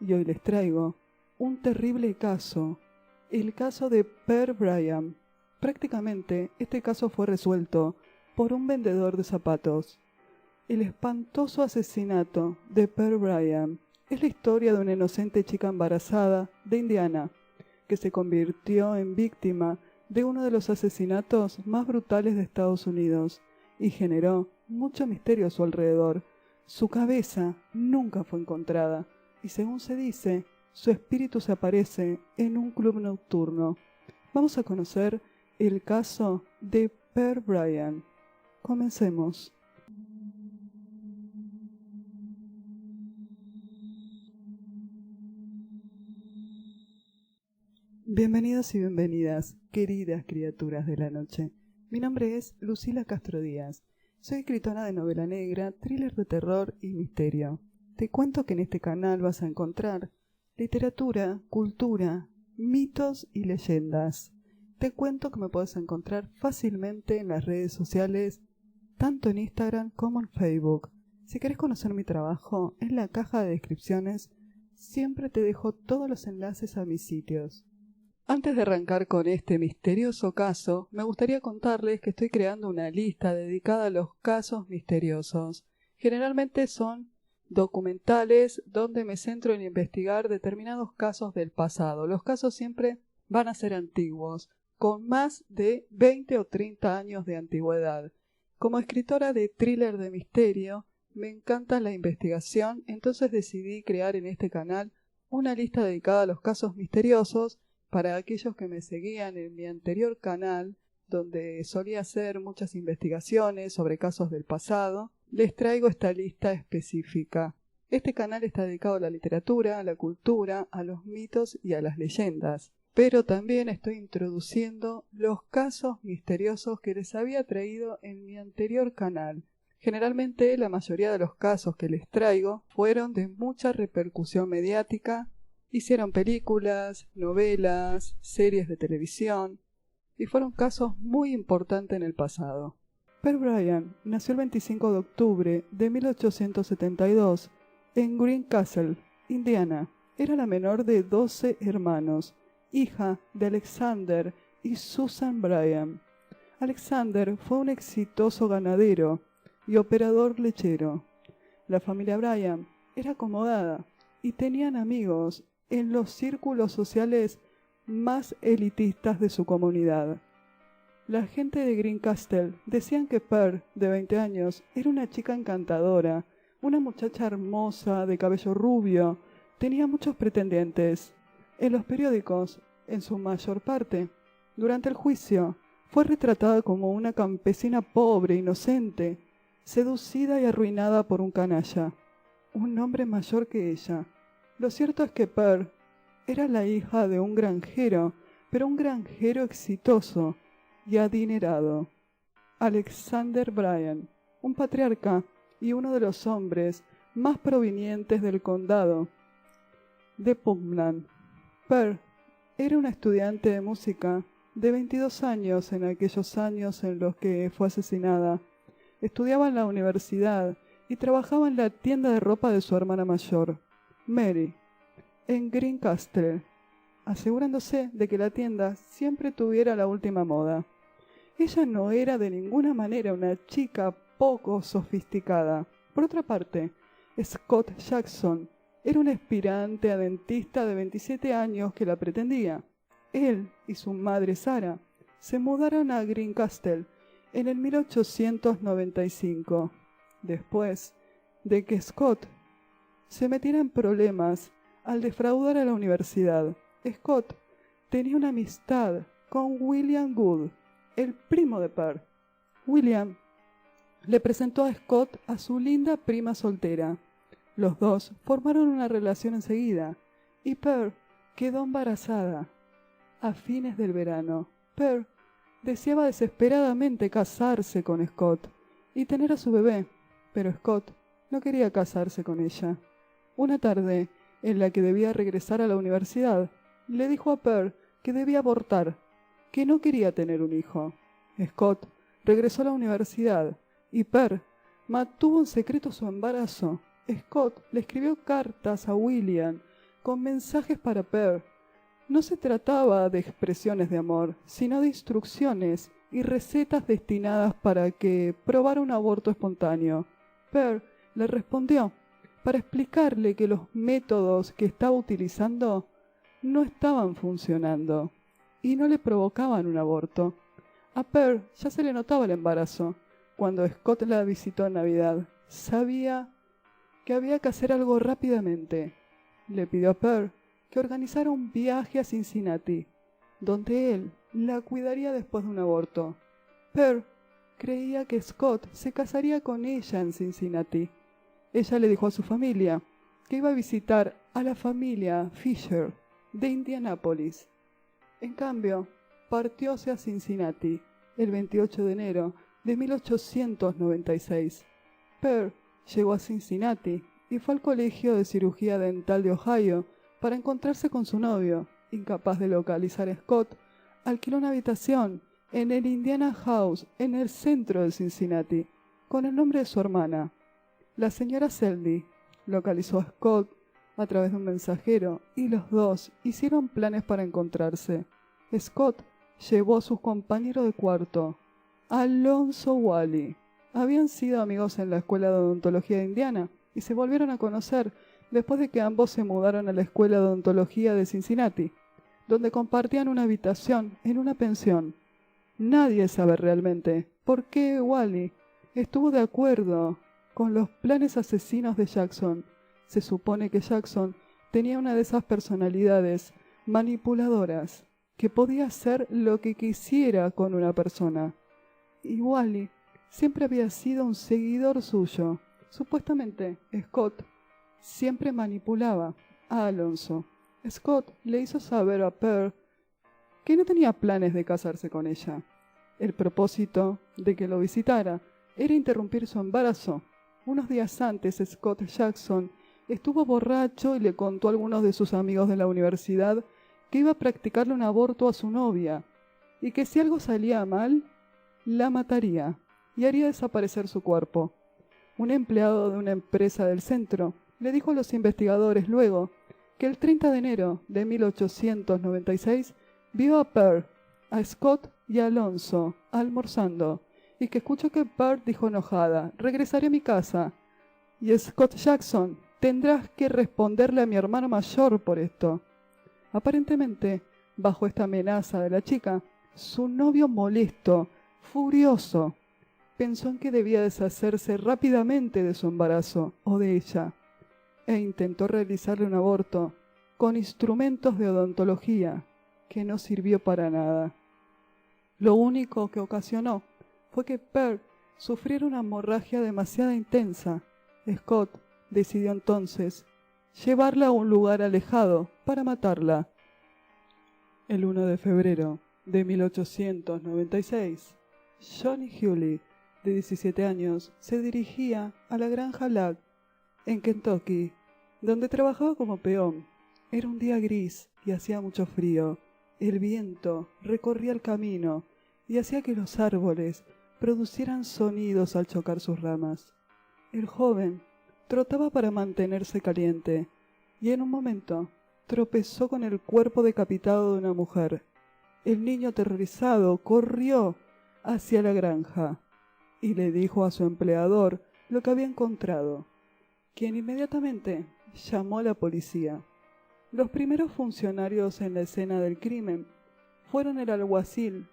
y hoy les traigo un terrible caso, el caso de Per Bryant. Prácticamente este caso fue resuelto por un vendedor de zapatos. El espantoso asesinato de Per Bryant es la historia de una inocente chica embarazada de Indiana que se convirtió en víctima de uno de los asesinatos más brutales de Estados Unidos y generó mucho misterio a su alrededor. Su cabeza nunca fue encontrada y, según se dice, su espíritu se aparece en un club nocturno. Vamos a conocer el caso de Per Bryant. Comencemos. Bienvenidos y bienvenidas, queridas criaturas de la noche. Mi nombre es Lucila Castro Díaz. Soy escritora de novela negra, thriller de terror y misterio. Te cuento que en este canal vas a encontrar literatura, cultura, mitos y leyendas. Te cuento que me puedes encontrar fácilmente en las redes sociales, tanto en Instagram como en Facebook. Si querés conocer mi trabajo, en la caja de descripciones siempre te dejo todos los enlaces a mis sitios. Antes de arrancar con este misterioso caso, me gustaría contarles que estoy creando una lista dedicada a los casos misteriosos. Generalmente son documentales donde me centro en investigar determinados casos del pasado. Los casos siempre van a ser antiguos, con más de 20 o 30 años de antigüedad. Como escritora de thriller de misterio, me encanta la investigación, entonces decidí crear en este canal una lista dedicada a los casos misteriosos. Para aquellos que me seguían en mi anterior canal, donde solía hacer muchas investigaciones sobre casos del pasado, les traigo esta lista específica. Este canal está dedicado a la literatura, a la cultura, a los mitos y a las leyendas, pero también estoy introduciendo los casos misteriosos que les había traído en mi anterior canal. Generalmente la mayoría de los casos que les traigo fueron de mucha repercusión mediática. Hicieron películas, novelas, series de televisión y fueron casos muy importantes en el pasado. Per Bryant nació el 25 de octubre de 1872 en Greencastle, Indiana. Era la menor de 12 hermanos, hija de Alexander y Susan Bryant. Alexander fue un exitoso ganadero y operador lechero. La familia Bryant era acomodada y tenían amigos en los círculos sociales más elitistas de su comunidad. La gente de Greencastle decían que Per, de 20 años, era una chica encantadora, una muchacha hermosa, de cabello rubio, tenía muchos pretendientes. En los periódicos, en su mayor parte, durante el juicio, fue retratada como una campesina pobre, inocente, seducida y arruinada por un canalla, un hombre mayor que ella. Lo cierto es que Per era la hija de un granjero, pero un granjero exitoso y adinerado. Alexander Bryant, un patriarca y uno de los hombres más provenientes del condado de Puntland. Per era una estudiante de música de 22 años en aquellos años en los que fue asesinada. Estudiaba en la universidad y trabajaba en la tienda de ropa de su hermana mayor, Mary, en Greencastle, asegurándose de que la tienda siempre tuviera la última moda. Ella no era de ninguna manera una chica poco sofisticada. Por otra parte, Scott Jackson era un aspirante a dentista de 27 años que la pretendía. Él y su madre Sarah se mudaron a Greencastle en el 1895, después de que Scott se metiera en problemas al defraudar a la universidad. Scott tenía una amistad con William Good, el primo de Per. William le presentó a Scott a su linda prima soltera. Los dos formaron una relación enseguida y Per quedó embarazada. A fines del verano, Per deseaba desesperadamente casarse con Scott y tener a su bebé, pero Scott no quería casarse con ella. Una tarde, en la que debía regresar a la universidad, le dijo a Per que debía abortar, que no quería tener un hijo. Scott regresó a la universidad y Per mantuvo en secreto su embarazo. Scott le escribió cartas a William con mensajes para Pearl. No se trataba de expresiones de amor, sino de instrucciones y recetas destinadas para que probara un aborto espontáneo. Pearl le respondió para explicarle que los métodos que estaba utilizando no estaban funcionando y no le provocaban un aborto. A Pearl ya se le notaba el embarazo. Cuando Scott la visitó en Navidad, sabía que había que hacer algo rápidamente. Le pidió a Pearl que organizara un viaje a Cincinnati, donde él la cuidaría después de un aborto. Pearl creía que Scott se casaría con ella en Cincinnati. Ella le dijo a su familia que iba a visitar a la familia Fisher de Indianápolis. En cambio, partió hacia Cincinnati el 28 de enero de 1896. Pearl llegó a Cincinnati y fue al Colegio de Cirugía Dental de Ohio para encontrarse con su novio. Incapaz de localizar a Scott, alquiló una habitación en el Indiana House en el centro de Cincinnati con el nombre de su hermana. La señora Selby localizó a Scott a través de un mensajero y los dos hicieron planes para encontrarse. Scott llevó a sus compañeros de cuarto, Alonzo Wally. Habían sido amigos en la escuela de odontología de Indiana y se volvieron a conocer después de que ambos se mudaron a la escuela de odontología de Cincinnati, donde compartían una habitación en una pensión. Nadie sabe realmente por qué Wally estuvo de acuerdo con los planes asesinos de Jackson. Se supone que Jackson tenía una de esas personalidades manipuladoras que podía hacer lo que quisiera con una persona. Y Wally siempre había sido un seguidor suyo. Supuestamente, Scott siempre manipulaba a Alonzo. Scott le hizo saber a Pearl que no tenía planes de casarse con ella. El propósito de que lo visitara era interrumpir su embarazo. Unos días antes, Scott Jackson estuvo borracho y le contó a algunos de sus amigos de la universidad que iba a practicarle un aborto a su novia y que si algo salía mal, la mataría y haría desaparecer su cuerpo. Un empleado de una empresa del centro le dijo a los investigadores luego que el 30 de enero de 1896 vio a Pearl, a Scott y a Alonzo almorzando y que escuchó que Pearl dijo enojada: «Regresaré a mi casa». Y Scott Jackson: «Tendrás que responderle a mi hermano mayor por esto». Aparentemente, bajo esta amenaza de la chica, su novio molesto, furioso, pensó en que debía deshacerse rápidamente de su embarazo o de ella, e intentó realizarle un aborto con instrumentos de odontología que no sirvió para nada. Lo único que ocasionó fue que Pearl sufriera una hemorragia demasiado intensa. Scott decidió entonces llevarla a un lugar alejado para matarla. El 1 de febrero de 1896, Johnny Hewley, de 17 años, se dirigía a la granja Ladd, en Kentucky, donde trabajaba como peón. Era un día gris y hacía mucho frío. El viento recorría el camino y hacía que los árboles producieran sonidos al chocar sus ramas. El joven trotaba para mantenerse caliente y en un momento tropezó con el cuerpo decapitado de una mujer. El niño aterrorizado corrió hacia la granja y le dijo a su empleador lo que había encontrado, quien inmediatamente llamó a la policía. Los primeros funcionarios en la escena del crimen fueron el alguacil,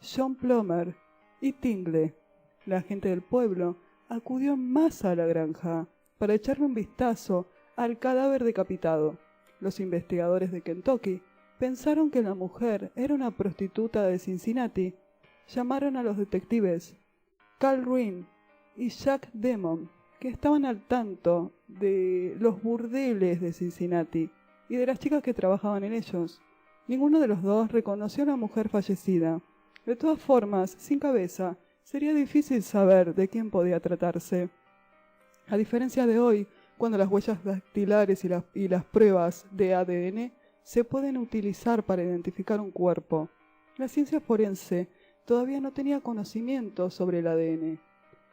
John Plummer y Tingle. La gente del pueblo acudió en masa a la granja para echarle un vistazo al cadáver decapitado. Los investigadores de Kentucky pensaron que la mujer era una prostituta de Cincinnati. Llamaron a los detectives Carl Ruin y Jack Demon, que estaban al tanto de los burdeles de Cincinnati y de las chicas que trabajaban en ellos. Ninguno de los dos reconoció a la mujer fallecida. De todas formas, sin cabeza, sería difícil saber de quién podía tratarse. A diferencia de hoy, cuando las huellas dactilares y las pruebas de ADN se pueden utilizar para identificar un cuerpo, la ciencia forense todavía no tenía conocimiento sobre el ADN.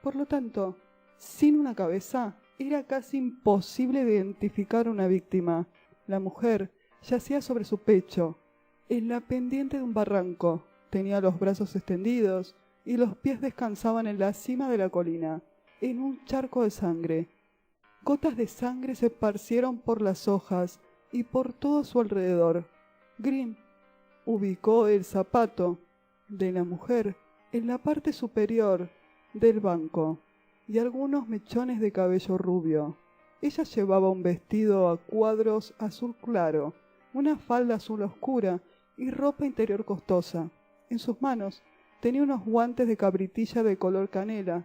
Por lo tanto, sin una cabeza, era casi imposible identificar una víctima. La mujer yacía sobre su pecho, en la pendiente de un barranco. Tenía los brazos extendidos y los pies descansaban en la cima de la colina, en un charco de sangre. Gotas de sangre se esparcieron por las hojas y por todo su alrededor. Grimm ubicó el zapato de la mujer en la parte superior del banco y algunos mechones de cabello rubio. Ella llevaba un vestido a cuadros azul claro, una falda azul oscura y ropa interior costosa. En sus manos tenía unos guantes de cabritilla de color canela,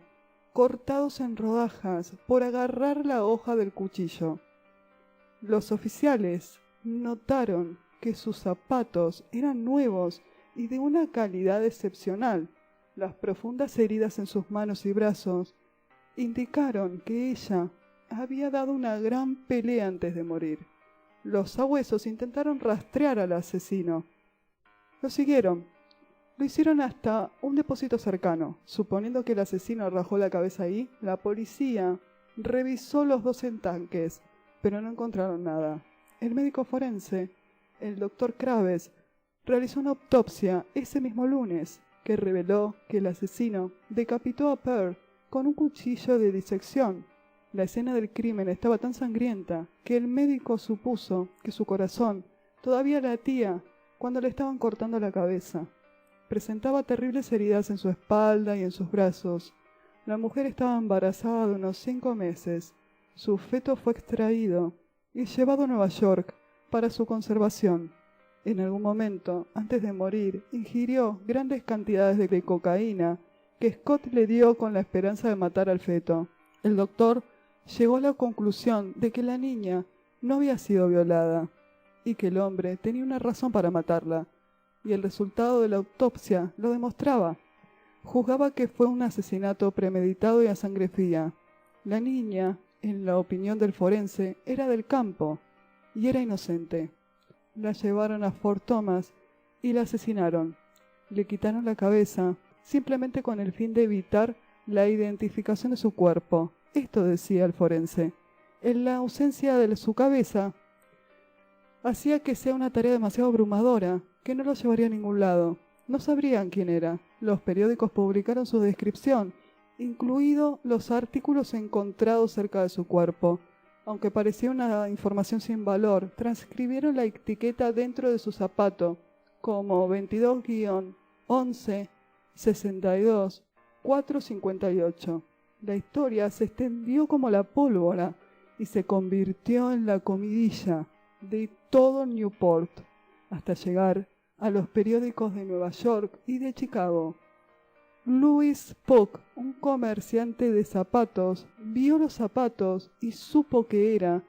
cortados en rodajas por agarrar la hoja del cuchillo. Los oficiales notaron que sus zapatos eran nuevos y de una calidad excepcional. Las profundas heridas en sus manos y brazos indicaron que ella había dado una gran pelea antes de morir. Los sabuesos intentaron rastrear al asesino. Lo siguieron. Lo hicieron hasta un depósito cercano. Suponiendo que el asesino rajó la cabeza ahí, la policía revisó los 2 estanques, pero no encontraron nada. El médico forense, el doctor Kraves, realizó una autopsia ese mismo lunes que reveló que el asesino decapitó a Pearl con un cuchillo de disección. La escena del crimen estaba tan sangrienta que el médico supuso que su corazón todavía latía cuando le estaban cortando la cabeza. Presentaba terribles heridas en su espalda y en sus brazos. La mujer estaba embarazada de unos 5 meses. Su feto fue extraído y llevado a Nueva York para su conservación. En algún momento, antes de morir, ingirió grandes cantidades de cocaína que Scott le dio con la esperanza de matar al feto. El doctor llegó a la conclusión de que la niña no había sido violada y que el hombre tenía una razón para matarla, y el resultado de la autopsia lo demostraba. Juzgaba que fue un asesinato premeditado y a sangre fría. La niña, en la opinión del forense, era del campo y era inocente. La llevaron a Fort Thomas y la asesinaron. Le quitaron la cabeza, simplemente con el fin de evitar la identificación de su cuerpo. Esto decía el forense. En la ausencia de su cabeza, hacía que sea una tarea demasiado abrumadora, que no lo llevaría a ningún lado. No sabrían quién era. Los periódicos publicaron su descripción, incluidos los artículos encontrados cerca de su cuerpo. Aunque parecía una información sin valor, transcribieron la etiqueta dentro de su zapato, como 22-11-62-458. La historia se extendió como la pólvora y se convirtió en la comidilla de todo Newport, hasta llegar a los periódicos de Nueva York y de Chicago. Louis Polk, un comerciante de zapatos, vio los zapatos y supo que era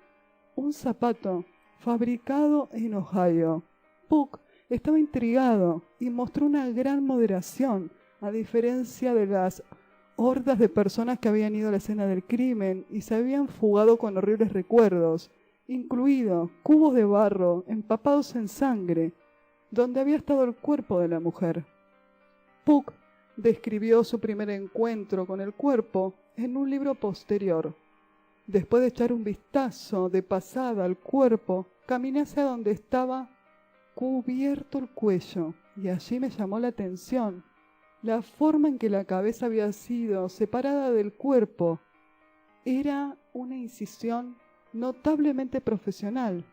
un zapato fabricado en Ohio. Polk estaba intrigado y mostró una gran moderación, a diferencia de las hordas de personas que habían ido a la escena del crimen y se habían fugado con horribles recuerdos, incluidos cubos de barro empapados en sangre, donde había estado el cuerpo de la mujer. Polk describió su primer encuentro con el cuerpo en un libro posterior. Después de echar un vistazo de pasada al cuerpo, caminé hacia donde estaba cubierto el cuello, y allí me llamó la atención la forma en que la cabeza había sido separada del cuerpo. Era una incisión notablemente profesional.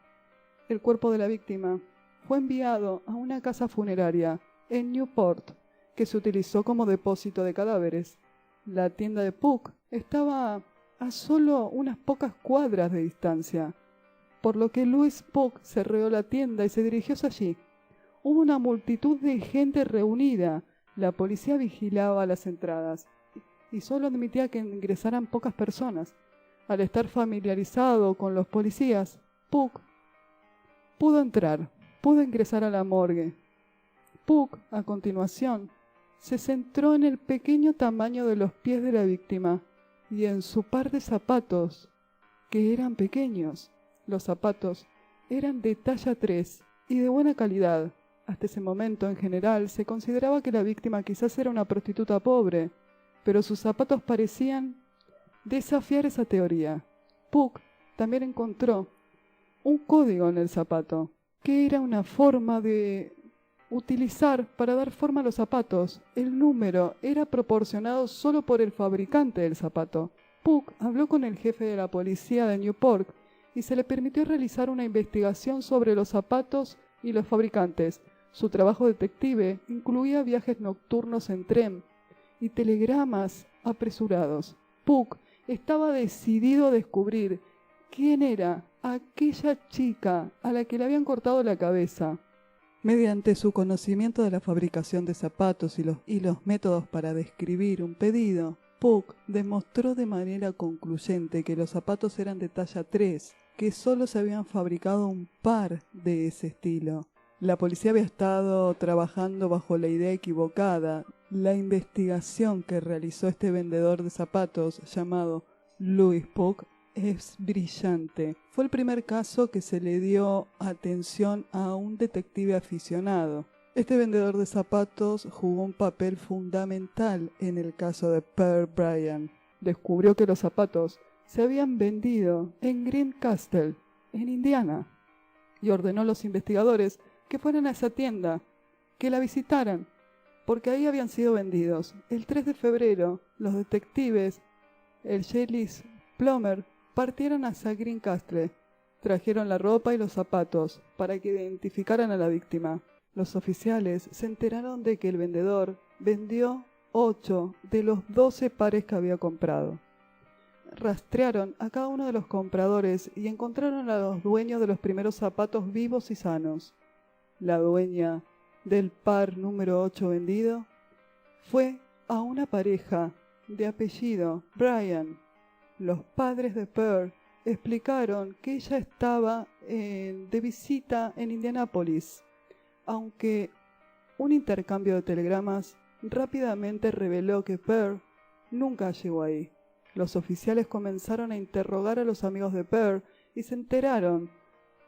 El cuerpo de la víctima fue enviado a una casa funeraria en Newport, que se utilizó como depósito de cadáveres. La tienda de Polk estaba a solo unas pocas cuadras de distancia, por lo que Louis Polk cerró la tienda y se dirigió hacia allí. Hubo una multitud de gente reunida. La policía vigilaba las entradas y solo admitía que ingresaran pocas personas. Al estar familiarizado con los policías, Polk pudo ingresar a la morgue. Polk, a continuación, se centró en el pequeño tamaño de los pies de la víctima y en su par de zapatos, que eran pequeños. Los zapatos eran de talla 3 y de buena calidad. Hasta ese momento, en general, se consideraba que la víctima quizás era una prostituta pobre, pero sus zapatos parecían desafiar esa teoría. Polk también encontró un código en el zapato, que era una forma de utilizar para dar forma a los zapatos. El número era proporcionado solo por el fabricante del zapato. Puck habló con el jefe de la policía de Newport y se le permitió realizar una investigación sobre los zapatos y los fabricantes. Su trabajo detective incluía viajes nocturnos en tren y telegramas apresurados. Puck estaba decidido a descubrir quién era aquella chica a la que le habían cortado la cabeza. Mediante su conocimiento de la fabricación de zapatos y los métodos para describir un pedido, Puck demostró de manera concluyente que los zapatos eran de talla 3, que solo se habían fabricado un par de ese estilo. La policía había estado trabajando bajo la idea equivocada. La investigación que realizó este vendedor de zapatos llamado Louis Puck es brillante. Fue el primer caso que se le dio atención a un detective aficionado. Este vendedor de zapatos jugó un papel fundamental en el caso de Pearl Bryan. Descubrió que los zapatos se habían vendido en Green Castle, en Indiana, y ordenó a los investigadores que fueran a esa tienda, que la visitaran, porque ahí habían sido vendidos. El 3 de febrero, los detectives, el sheriff Plummer, partieron hacia Green Castle. Trajeron la ropa y los zapatos para que identificaran a la víctima. Los oficiales se enteraron de que el vendedor vendió 8 de los 12 pares que había comprado. Rastrearon a cada uno de los compradores y encontraron a los dueños de los primeros zapatos vivos y sanos. La dueña del par número 8 vendido fue a una pareja de apellido Bryan. Los padres de Pearl explicaron que ella estaba de visita en Indianápolis, aunque un intercambio de telegramas rápidamente reveló que Pearl nunca llegó ahí. Los oficiales comenzaron a interrogar a los amigos de Pearl y se enteraron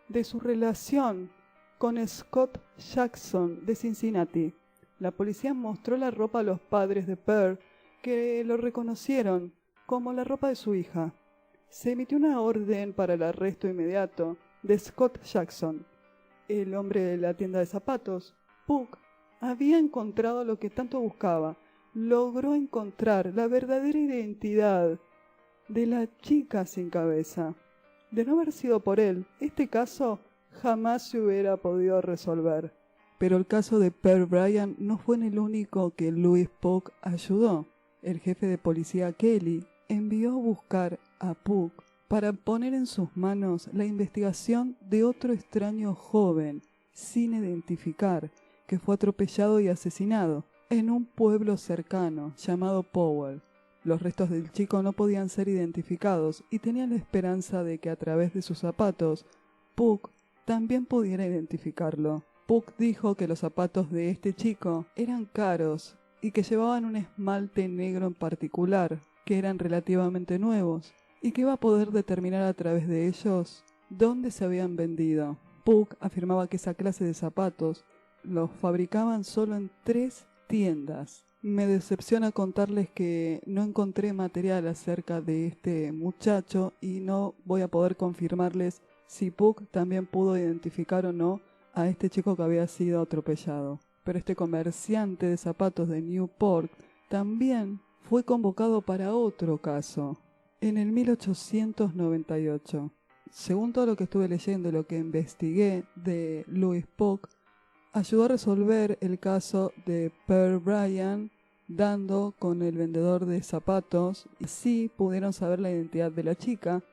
de su relación con Scott Jackson de Cincinnati. La policía mostró la ropa a los padres de Pearl, que lo reconocieron como la ropa de su hija. Se emitió una orden para el arresto inmediato de Scott Jackson, el hombre de la tienda de zapatos. Puck había encontrado lo que tanto buscaba. Logró encontrar la verdadera identidad de la chica sin cabeza. De no haber sido por él, este caso jamás se hubiera podido resolver. Pero el caso de Pearl Bryan no fue el único que Louis Puck ayudó. El jefe de policía Kelly envió a buscar a Puck para poner en sus manos la investigación de otro extraño joven, sin identificar, que fue atropellado y asesinado en un pueblo cercano llamado Powell. Los restos del chico no podían ser identificados y tenían la esperanza de que a través de sus zapatos, Puck también pudiera identificarlo. Puck dijo que los zapatos de este chico eran caros y que llevaban un esmalte negro en particular, que eran relativamente nuevos, y que iba a poder determinar a través de ellos dónde se habían vendido. Puck afirmaba que esa clase de zapatos los fabricaban solo en 3 tiendas. Me decepciona contarles que no encontré material acerca de este muchacho y no voy a poder confirmarles si Puck también pudo identificar o no a este chico que había sido atropellado. Pero este comerciante de zapatos de Newport también fue convocado para otro caso, en el 1898. Según todo lo que estuve leyendo y lo que investigué de Louis Puck, ayudó a resolver el caso de Pearl Bryan, dando con el vendedor de zapatos, y sí pudieron saber la identidad de la chica,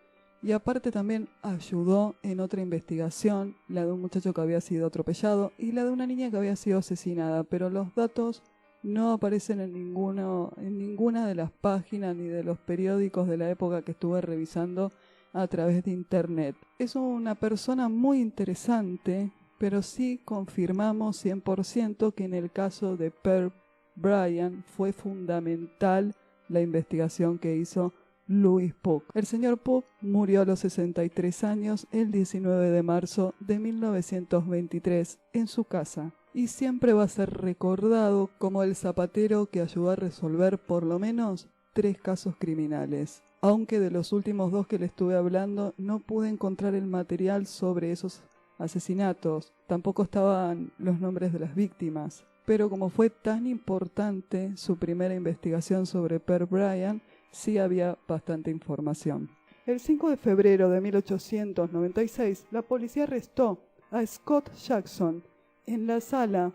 y aparte también ayudó en otra investigación, la de un muchacho que había sido atropellado y la de una niña que había sido asesinada, pero los datos no aparecen en ninguna de las páginas ni de los periódicos de la época que estuve revisando a través de internet. Es una persona muy interesante, pero sí confirmamos 100% que en el caso de Pearl Bryan fue fundamental la investigación que hizo Louis Puck. El señor Puck murió a los 63 años el 19 de marzo de 1923 en su casa y siempre va a ser recordado como el zapatero que ayudó a resolver por lo menos 3 casos criminales. aunque de los últimos dos que le estuve hablando no pude encontrar el material sobre esos asesinatos. Tampoco estaban los nombres de las víctimas. Pero como fue tan importante su primera investigación sobre Per Bryant, sí había bastante información. El 5 de febrero de 1896, la policía arrestó a Scott Jackson en la sala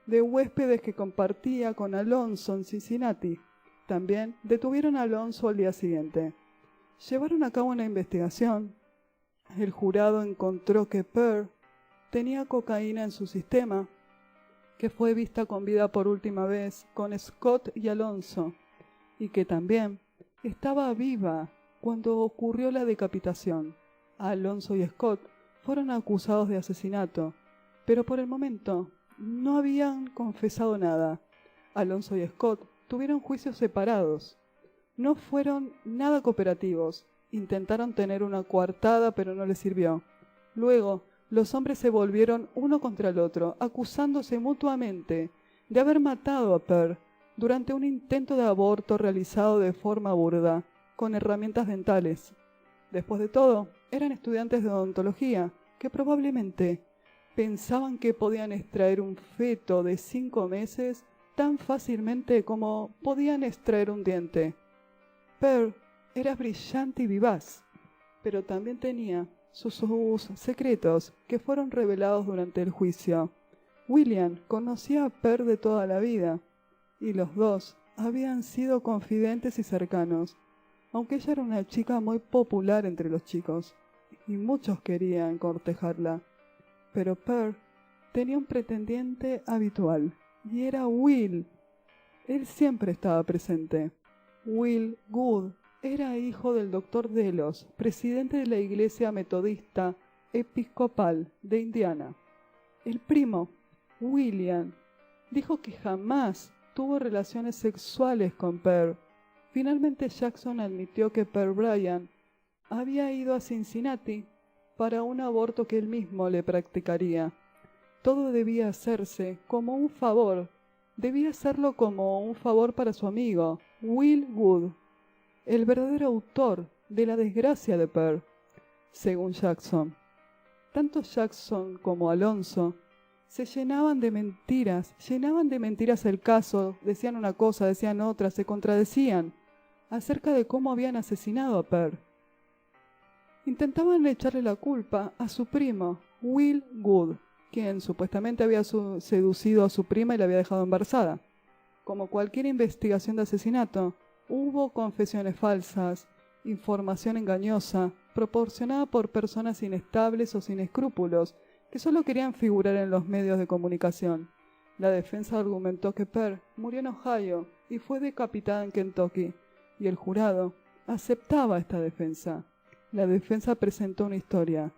de huéspedes que compartía con Alonso en Cincinnati. También detuvieron a Alonso al día siguiente. Llevaron a cabo una investigación. El jurado encontró que Per tenía cocaína en su sistema, que fue vista con vida por última vez con Scott y Alonso, y que también estaba viva cuando ocurrió la decapitación. Alonso y Scott fueron acusados de asesinato, pero por el momento no habían confesado nada. Alonso y Scott tuvieron juicios separados. No fueron nada cooperativos. Intentaron tener una coartada, pero no les sirvió. Luego, los hombres se volvieron uno contra el otro, acusándose mutuamente de haber matado a Per durante un intento de aborto realizado de forma burda, con herramientas dentales. Después de todo, eran estudiantes de odontología, que probablemente pensaban que podían extraer un feto de 5 meses tan fácilmente como podían extraer un diente. Per era brillante y vivaz, pero también tenía sus secretos que fueron revelados durante el juicio. William conocía a Per de toda la vida, y los dos habían sido confidentes y cercanos, aunque ella era una chica muy popular entre los chicos, y muchos querían cortejarla. Pero Per tenía un pretendiente habitual, y era Will. Él siempre estaba presente. Will Good era hijo del doctor Delos, presidente de la Iglesia Metodista Episcopal de Indiana. El primo, William, dijo que jamás tuvo relaciones sexuales con Per. Finalmente Jackson admitió que Per Bryant había ido a Cincinnati para un aborto que él mismo le practicaría. Todo debía hacerse como un favor. Debía hacerlo como un favor para su amigo, Will Wood, el verdadero autor de la desgracia de Per, según Jackson. Tanto Jackson como Alonso se llenaban de mentiras el caso, decían una cosa, decían otra, se contradecían acerca de cómo habían asesinado a Per. Intentaban echarle la culpa a su primo, Will Good, quien supuestamente había seducido a su prima y la había dejado embarazada. Como cualquier investigación de asesinato, hubo confesiones falsas, información engañosa, proporcionada por personas inestables o sin escrúpulos, que solo querían figurar en los medios de comunicación. La defensa argumentó que Per murió en Ohio y fue decapitada en Kentucky, y el jurado aceptaba esta defensa. La defensa presentó una historia.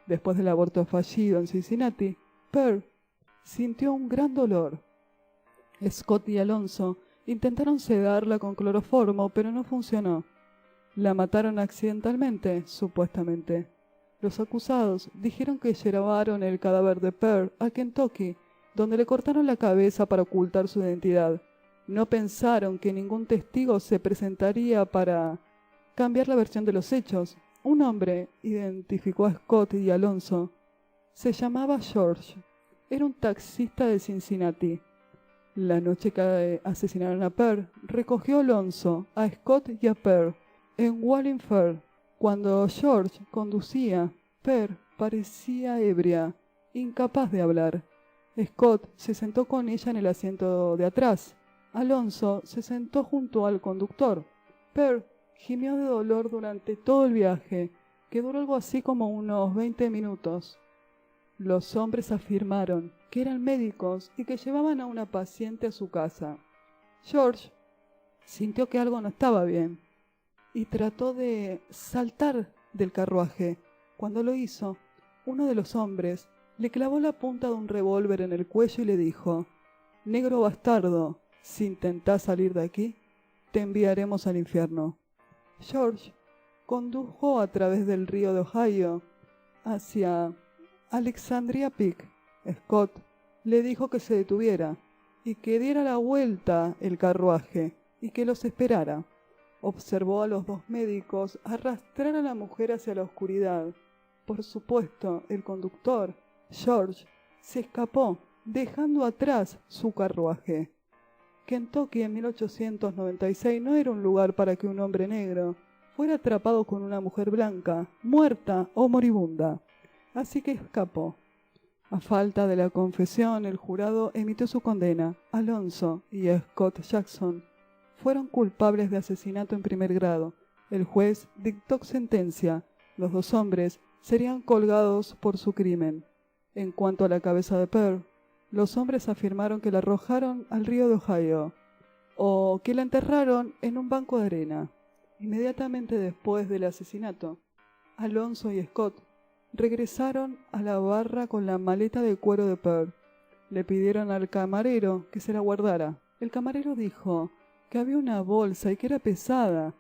Después del aborto fallido en Cincinnati, Per sintió un gran dolor. Scott y Alonso intentaron sedarla con cloroformo, pero no funcionó. La mataron accidentalmente, supuestamente. Los acusados dijeron que llevaron el cadáver de Per a Kentucky, donde le cortaron la cabeza para ocultar su identidad. No pensaron que ningún testigo se presentaría para cambiar la versión de los hechos. Un hombre identificó a Scott y Alonso. Se llamaba George. Era un taxista de Cincinnati. La noche que asesinaron a Per, recogió Alonso, a Scott y a Per en Wallingford. Cuando George conducía, Per parecía ebria, incapaz de hablar. Scott se sentó con ella en el asiento de atrás. Alonso se sentó junto al conductor. Per gimió de dolor durante todo el viaje, que duró algo así como unos 20 minutos. Los hombres afirmaron que eran médicos y que llevaban a una paciente a su casa. George sintió que algo no estaba bien y trató de saltar del carruaje. Cuando lo hizo, uno de los hombres le clavó la punta de un revólver en el cuello y le dijo: «Negro bastardo, si intentás salir de aquí, te enviaremos al infierno». George condujo a través del río de Ohio hacia Alexandria Peak. Scott le dijo que se detuviera y que diera la vuelta el carruaje y que los esperara. Observó a los dos médicos arrastrar a la mujer hacia la oscuridad. Por supuesto, el conductor, George, se escapó, dejando atrás su carruaje. Kentucky en 1896 no era un lugar para que un hombre negro fuera atrapado con una mujer blanca, muerta o moribunda. Así que escapó. A falta de la confesión, el jurado emitió su condena. Alonso y Scott Jackson fueron culpables de asesinato en primer grado. El juez dictó sentencia. Los dos hombres serían colgados por su crimen. En cuanto a la cabeza de Pearl, los hombres afirmaron que la arrojaron al río de Ohio o que la enterraron en un banco de arena. Inmediatamente después del asesinato, Alonso y Scott regresaron a la barra con la maleta de cuero de Pearl. Le pidieron al camarero que se la guardara. El camarero dijo que había una bolsa y que era pesada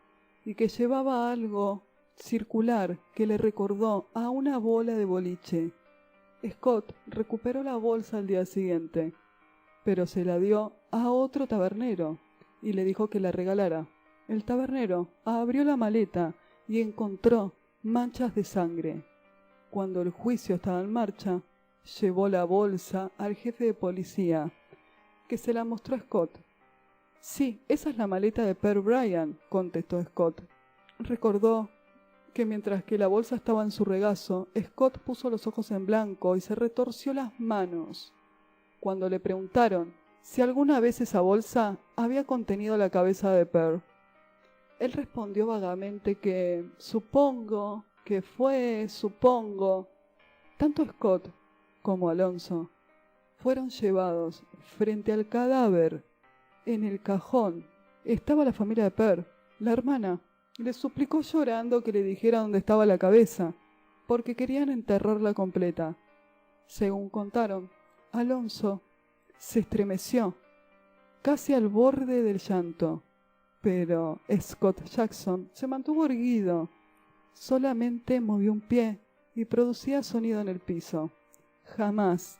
y que llevaba algo circular que le recordó a una bola de boliche. Scott recuperó la bolsa al día siguiente, pero se la dio a otro tabernero y le dijo que la regalara. El tabernero abrió la maleta y encontró manchas de sangre. Cuando el juicio estaba en marcha, llevó la bolsa al jefe de policía, que se la mostró a Scott. «Sí, esa es la maleta de Pearl Bryan», contestó Scott. Recordó que mientras que la bolsa estaba en su regazo, Scott puso los ojos en blanco y se retorció las manos. Cuando le preguntaron si alguna vez esa bolsa había contenido la cabeza de Pearl, él respondió vagamente que supongo, que fue, supongo. Tanto Scott como Alonso fueron llevados frente al cadáver. En el cajón estaba la familia de Pearl. La hermana le suplicó llorando que le dijera dónde estaba la cabeza, porque querían enterrarla completa. Según contaron, Alonso se estremeció, casi al borde del llanto, pero Scott Jackson se mantuvo erguido. Solamente movió un pie y producía sonido en el piso. Jamás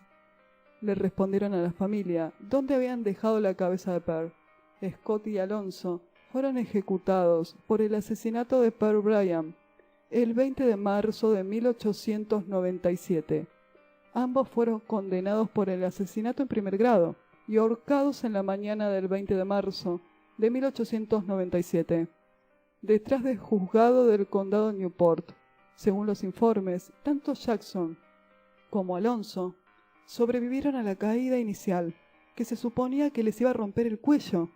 le respondieron a la familia dónde habían dejado la cabeza de Pearl. Scott y Alonso fueron ejecutados por el asesinato de Pearl Bryan el 20 de marzo de 1897. Ambos fueron condenados por el asesinato en primer grado y ahorcados en la mañana del 20 de marzo de 1897, detrás del juzgado del condado de Newport. Según los informes, tanto Jackson como Alonso sobrevivieron a la caída inicial, que se suponía que les iba a romper el cuello,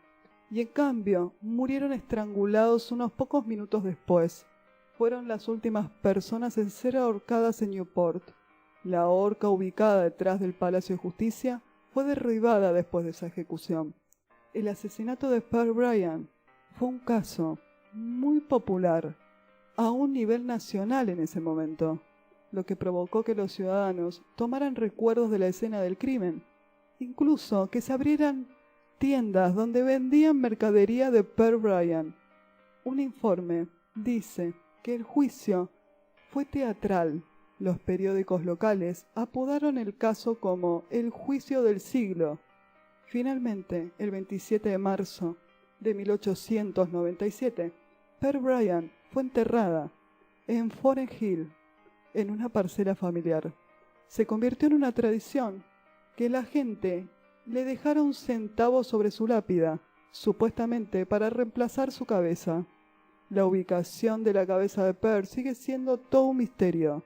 y en cambio murieron estrangulados unos pocos minutos después. Fueron las últimas personas en ser ahorcadas en Newport. La horca ubicada detrás del Palacio de Justicia fue derribada después de esa ejecución. El asesinato de Pearl Bryan fue un caso muy popular a un nivel nacional en ese momento, lo que provocó que los ciudadanos tomaran recuerdos de la escena del crimen, incluso que se abrieran tiendas donde vendían mercadería de Pearl Bryan. Un informe dice que el juicio fue teatral. Los periódicos locales apodaron el caso como el juicio del siglo. Finalmente, el 27 de marzo de 1897, Pearl Bryan fue enterrada en Forest Hill, en una parcela familiar. Se convirtió en una tradición que la gente le dejara un centavo sobre su lápida, supuestamente para reemplazar su cabeza. La ubicación de la cabeza de Pearl sigue siendo todo un misterio.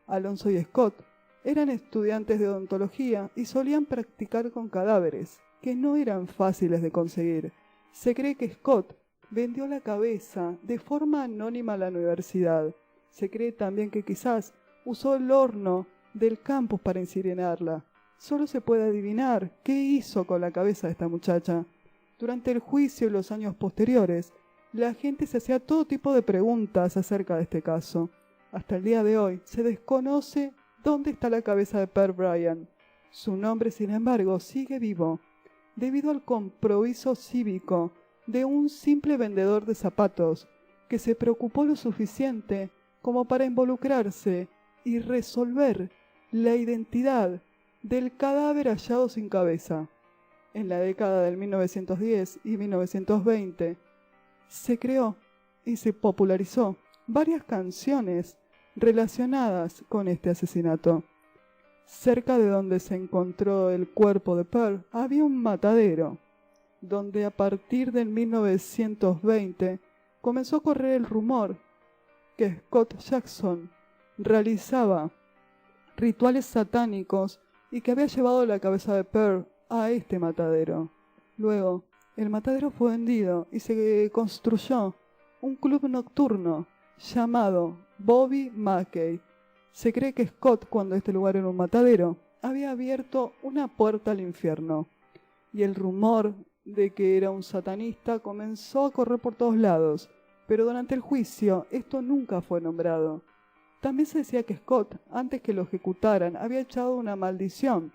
Alonso y Scott eran estudiantes de odontología y solían practicar con cadáveres, que no eran fáciles de conseguir. Se cree que Scott vendió la cabeza de forma anónima a la universidad. Se cree también que quizás usó el horno del campus para incinerarla. Solo se puede adivinar qué hizo con la cabeza de esta muchacha. Durante el juicio y los años posteriores, la gente se hacía todo tipo de preguntas acerca de este caso. Hasta el día de hoy se desconoce dónde está la cabeza de Pearl Bryan. Su nombre, sin embargo, sigue vivo, debido al compromiso cívico de un simple vendedor de zapatos que se preocupó lo suficiente como para involucrarse y resolver la identidad del cadáver hallado sin cabeza. En la década del 1910 y 1920 se creó y se popularizó varias canciones relacionadas con este asesinato. Cerca de donde se encontró el cuerpo de Pearl había un matadero, donde a partir del 1920 comenzó a correr el rumor que Scott Jackson realizaba rituales satánicos y que había llevado la cabeza de Pearl a este matadero. Luego, el matadero fue vendido y se construyó un club nocturno llamado Bobby Mackey. Se cree que Scott, cuando este lugar era un matadero, había abierto una puerta al infierno, y el rumor de que era un satanista comenzó a correr por todos lados, pero durante el juicio esto nunca fue nombrado. También se decía que Scott, antes que lo ejecutaran, había echado una maldición,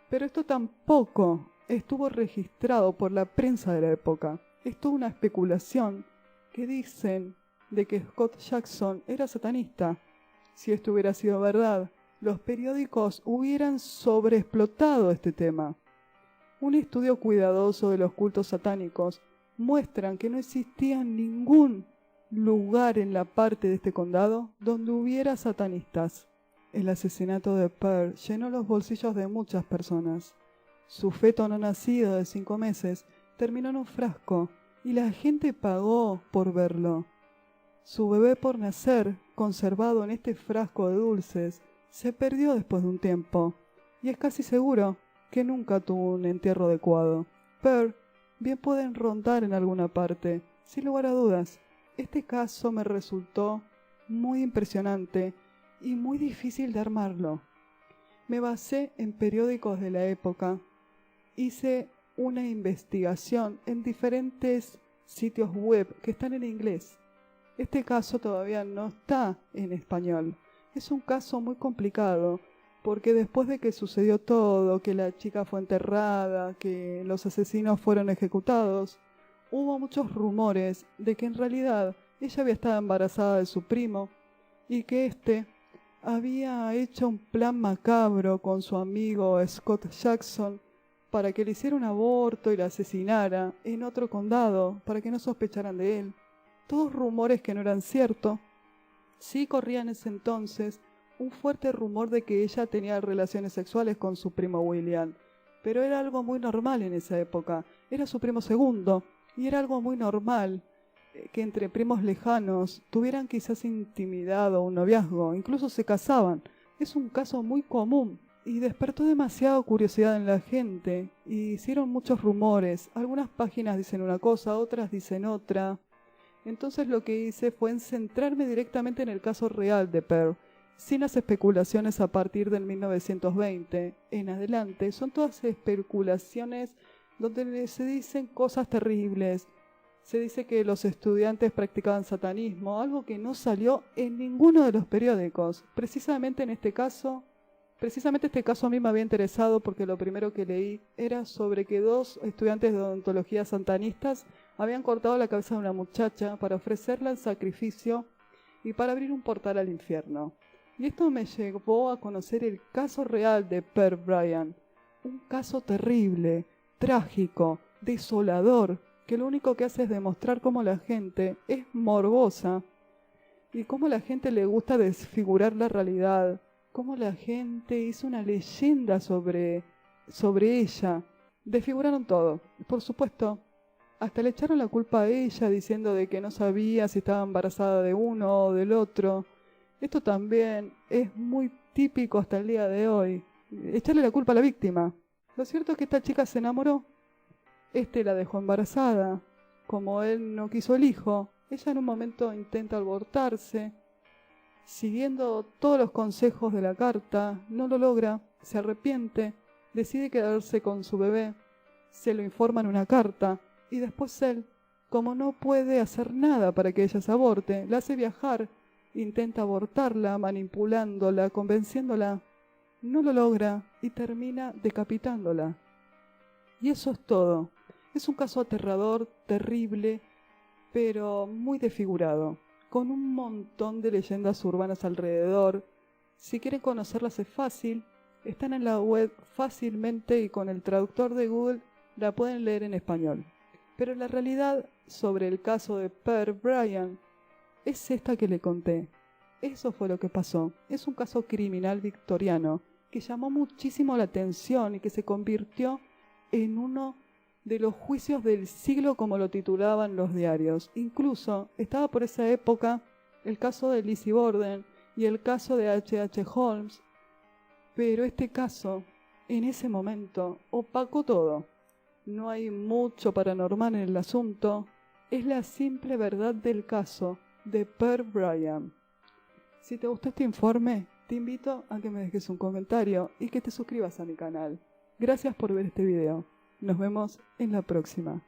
pero esto tampoco estuvo registrado por la prensa de la época. Es toda una especulación que dicen de que Scott Jackson era satanista. Si esto hubiera sido verdad, los periódicos hubieran sobreexplotado este tema. Un estudio cuidadoso de los cultos satánicos muestran que no existía ningún lugar en la parte de este condado donde hubiera satanistas. El asesinato de Pearl llenó los bolsillos de muchas personas. Su feto no nacido de 5 meses terminó en un frasco y la gente pagó por verlo. Su bebé por nacer, conservado en este frasco de dulces, se perdió después de un tiempo, y es casi seguro que nunca tuvo un entierro adecuado. Pearl bien pueden rondar en alguna parte, sin lugar a dudas. Este caso me resultó muy impresionante y muy difícil de armarlo. Me basé en periódicos de la época, hice una investigación en diferentes sitios web que están en inglés. Este caso todavía no está en español. Es un caso muy complicado, porque después de que sucedió todo, que la chica fue enterrada, que los asesinos fueron ejecutados, hubo muchos rumores de que en realidad ella había estado embarazada de su primo y que éste había hecho un plan macabro con su amigo Scott Jackson para que le hiciera un aborto y la asesinara en otro condado para que no sospecharan de él. Todos rumores que no eran ciertos. Sí corría en ese entonces un fuerte rumor de que ella tenía relaciones sexuales con su primo William, pero era algo muy normal en esa época. Era su primo segundo, y era algo muy normal que entre primos lejanos tuvieran quizás intimidad o un noviazgo, incluso se casaban. Es un caso muy común y despertó demasiada curiosidad en la gente y hicieron muchos rumores. Algunas páginas dicen una cosa, otras dicen otra. Entonces lo que hice fue centrarme directamente en el caso real de Pearl, sin las especulaciones a partir del 1920 en adelante. Son todas especulaciones donde se dicen cosas terribles. Se dice que los estudiantes practicaban satanismo, algo que no salió en ninguno de los periódicos. Precisamente este caso a mí me había interesado porque lo primero que leí era sobre que 2 estudiantes de odontología satanistas habían cortado la cabeza de una muchacha para ofrecerla en sacrificio y para abrir un portal al infierno. Y esto me llevó a conocer el caso real de Pearl Bryan. Un caso terrible, trágico, desolador, que lo único que hace es demostrar cómo la gente es morbosa y cómo a la gente le gusta desfigurar la realidad, cómo la gente hizo una leyenda sobre ella. Desfiguraron todo. Por supuesto, hasta le echaron la culpa a ella diciendo de que no sabía si estaba embarazada de uno o del otro. Esto también es muy típico hasta el día de hoy. Echarle la culpa a la víctima. Lo cierto es que esta chica se enamoró. La dejó embarazada. Como él no quiso el hijo, ella en un momento intenta abortarse. Siguiendo todos los consejos de la carta, no lo logra, se arrepiente, decide quedarse con su bebé, se lo informa en una carta, y después él, como no puede hacer nada para que ella se aborte, la hace viajar, intenta abortarla, manipulándola, convenciéndola, no lo logra y termina decapitándola. Y eso es todo. Es un caso aterrador, terrible, pero muy desfigurado, con un montón de leyendas urbanas alrededor. Si quieren conocerlas es fácil, están en la web fácilmente y con el traductor de Google la pueden leer en español. Pero la realidad sobre el caso de Per Bryant es esta que le conté. Eso fue lo que pasó. Es un caso criminal victoriano que llamó muchísimo la atención y que se convirtió en uno de los juicios del siglo, como lo titulaban los diarios. Incluso estaba por esa época el caso de Lizzie Borden y el caso de H.H. Holmes, pero este caso en ese momento opacó todo. No hay mucho paranormal en el asunto, es la simple verdad del caso de Per Bryant. Si te gustó este informe, te invito a que me dejes un comentario y que te suscribas a mi canal. Gracias por ver este video. Nos vemos en la próxima.